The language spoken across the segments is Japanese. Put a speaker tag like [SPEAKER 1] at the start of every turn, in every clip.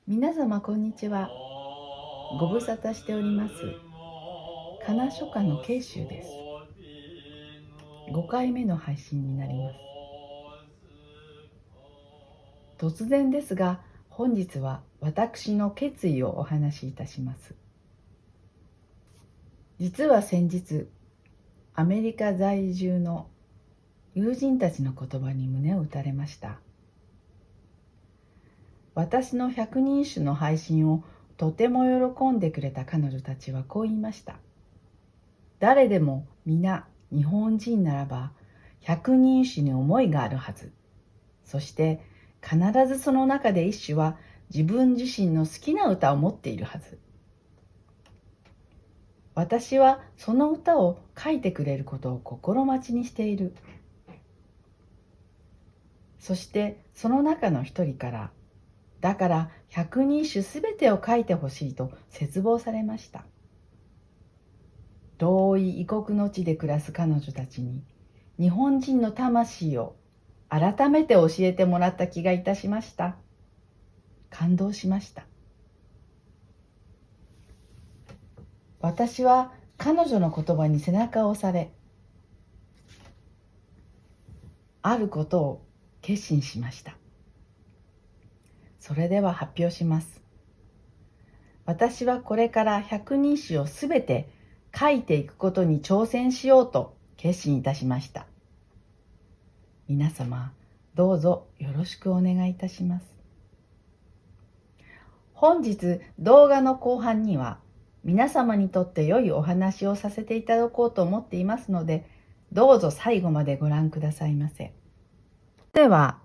[SPEAKER 1] 皆様こんにちは。ご無沙汰しております。かな書家の慶州です。5回目の配信になります。突然ですが、本日は私の決意をお話しいたします。実は先日、アメリカ在住の友人たちの言葉に胸を打たれました。私の百人一首の配信をとても喜んでくれた彼女たちはこう言いました。誰でも皆日本人ならば百人一首に思いがあるはず。そして必ずその中で一首は自分自身の好きな歌を持っているはず。私はその歌を書いてくれることを心待ちにしている。そしてその中の一人から、だから百人一首すべてを書いてほしいと切望されました。遠い異国の地で暮らす彼女たちに日本人の魂を改めて教えてもらった気がいたしました。感動しました。私は彼女の言葉に背中を押され、あることを決心しました。それでは発表します。私はこれから百人一首をすべて書いていくことに挑戦しようと決心いたしました。皆様、どうぞよろしくお願いいたします。本日動画の後半には皆様にとって良いお話をさせていただこうと思っていますので、どうぞ最後までご覧くださいませ。では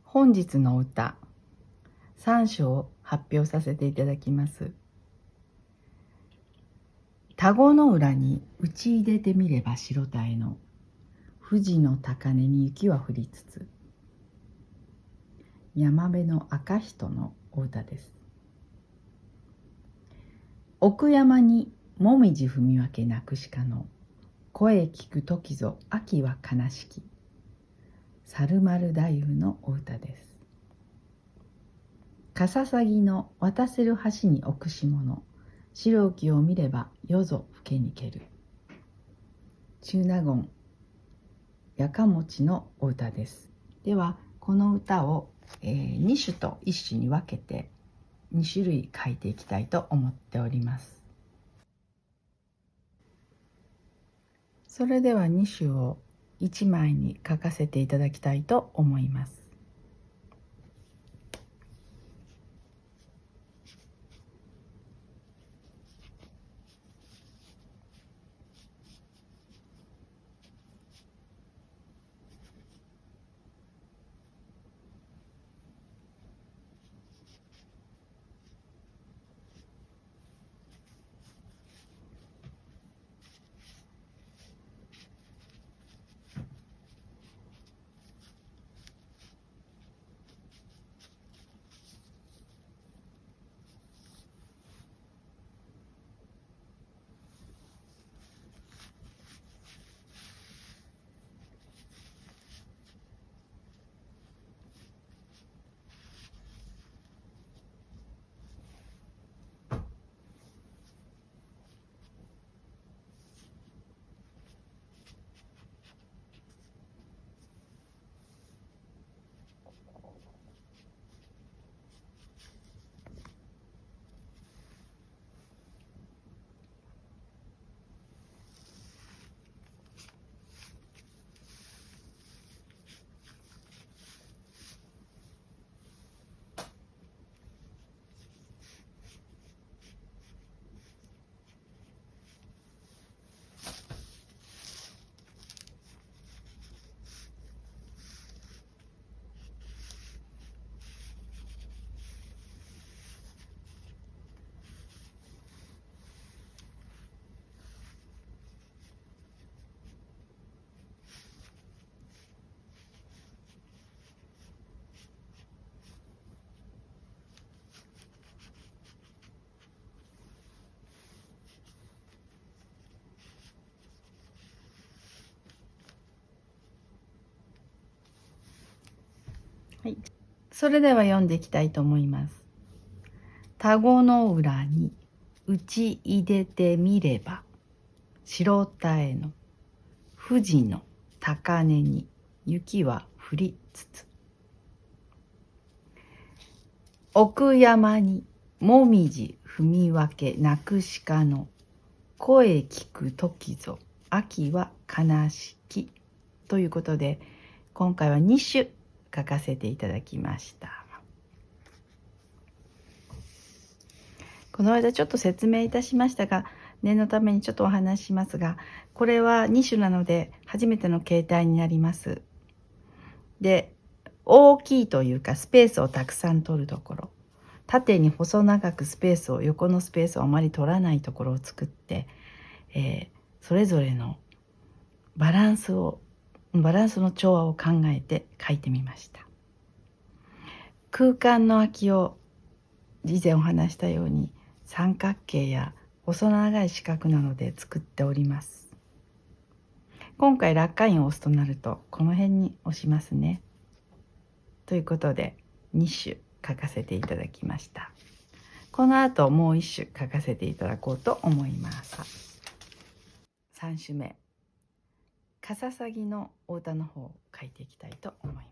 [SPEAKER 1] 本日の歌3首を発表させていただきます。田子の浦に打ち入れてみれば白鯛の富士の高根に雪は降りつつ、山辺の赤人のお歌です。奥山にもみじ踏み分けなくしかの、声聞く時ぞ秋は悲しき、猿丸太夫のお歌です。かささぎの渡せる橋に置くし物、白木を見れば夜ぞ更けにける。中納言やかもちのお歌です。ではこの歌を、2首と1首に分けて2種類書いていきたいと思っております。それでは2首を1枚に書かせていただきたいと思います。はい、それでは読んでいきたいと思います。田子の浦に打ち入れてみれば、白田への富士の高根に雪は降りつつ、奥山にもみじ踏み分け泣く鹿の声聞く時ぞ秋は悲しき、ということで、今回は2首書かせていただきました。この間ちょっと説明いたしましたが、念のためにちょっとお話ししますが、これは2首なので初めての形態になります。で、大きいというかスペースをたくさん取るところ、縦に細長くスペースを、横のスペースをあまり取らないところを作って、それぞれのバランスの調和を考えて書いてみました。空間の空きを以前お話したように三角形や細長い四角などで作っております。今回落下印を押すとなるとこの辺に押しますね。ということで2首書かせていただきました。この後もう1首書かせていただこうと思います。3首目、かささぎのお歌の方を書いていきたいと思います。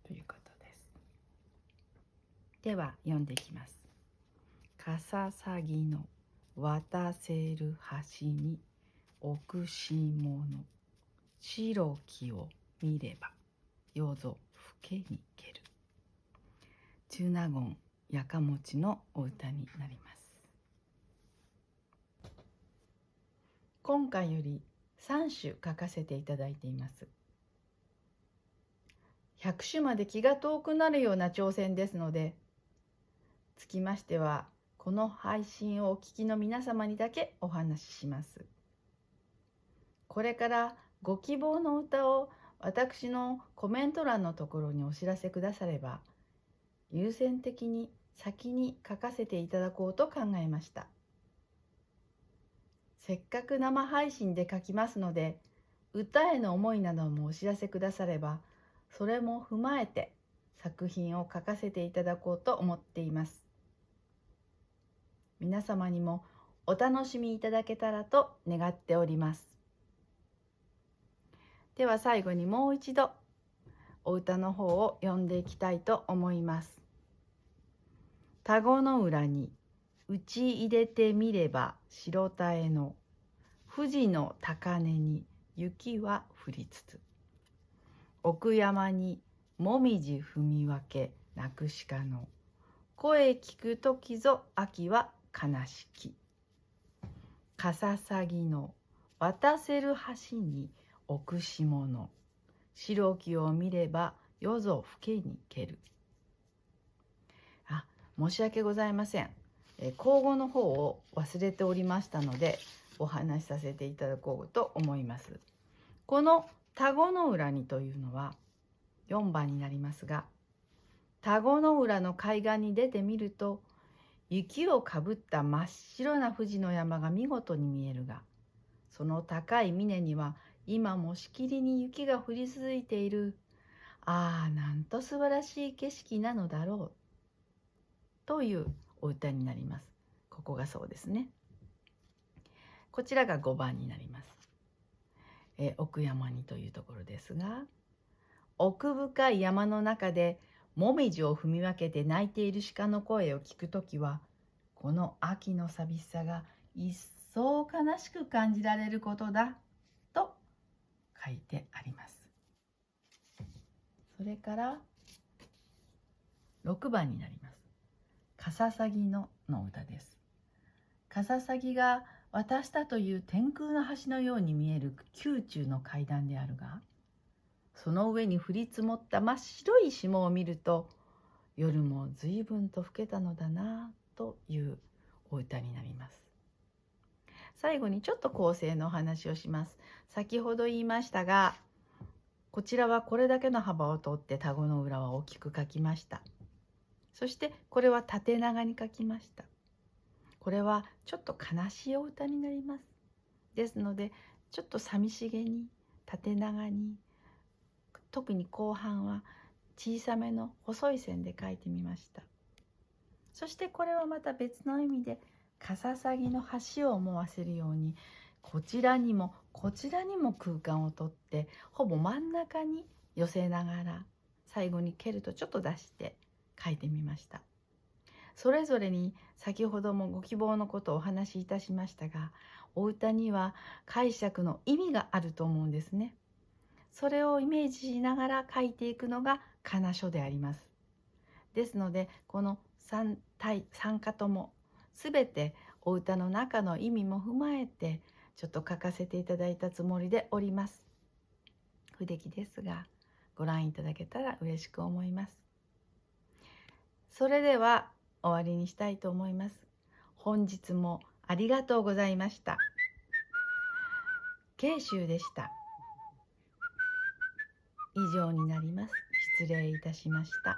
[SPEAKER 1] ということです。では読んでいきます。かささぎの渡せる橋に置くしもの、白きを見ればよぞふけにける。中納言やかもちのお歌になります。今回より3首書かせていただいています。100首まで気が遠くなるような挑戦ですので、つきましてはこの配信をお聞きの皆様にだけお話しします。これからご希望の歌を私のコメント欄のところにお知らせくだされば、優先的に先に書かせていただこうと考えました。せっかく生配信で書きますので、歌への思いなどもお知らせくだされば、それも踏まえて作品を書かせていただこうと思っています。皆様にもお楽しみいただけたらと願っております。では最後にもう一度お歌の方を読んでいきたいと思います。田子の浦に打ち入れてみれば白田への富士の高根に雪は降りつつ、奥山にもみじ踏み分け泣く鹿の声聞くときぞ秋は悲しき。かささぎの渡せる橋に置くしもの、白きを見ればよぞふけにける。申し訳ございません。口語の方を忘れておりましたのでお話しさせていただこうと思います。この田子の浦にというのは4番になりますが、田子の浦の海岸に出てみると雪をかぶった真っ白な富士の山が見事に見えるが、その高い峰には今もしきりに雪が降り続いている。ああ、なんと素晴らしい景色なのだろう。というお歌になります。ここがそうですね。こちらが5番になります。奥山にというところですが、奥深い山の中でもみじを踏み分けて鳴いている鹿の声を聞くときは、この秋の寂しさが一層悲しく感じられることだと書いてあります。それから6番になります。かささぎの歌です。かささぎが渡したという天空の橋のように見える宮中の階段であるが、その上に降り積もった真っ白い霜を見ると、夜も随分と更けたのだなというお歌になります。最後にちょっと構成のお話をします。先ほど言いましたが、こちらはこれだけの幅を取って田子の裏は大きく書きました。そしてこれは縦長に書きました。これはちょっと悲しいお歌になります。ですのでちょっと寂しげに縦長に、特に後半は小さめの細い線で書いてみました。そしてこれはまた別の意味でかささぎの橋を思わせるように、こちらにもこちらにも空間をとってほぼ真ん中に寄せながら、最後に蹴るとちょっと出して書いてみました。それぞれに先ほどもご希望のことをお話しいたしましたが、お歌には解釈の意味があると思うんですね。それをイメージしながら書いていくのが仮名書であります。ですのでこの3歌とも全てお歌の中の意味も踏まえてちょっと書かせていただいたつもりでおります。不出来ですがご覧いただけたら嬉しく思います。それでは終わりにしたいと思います。本日もありがとうございました。慶州でした。以上になります。失礼いたしました。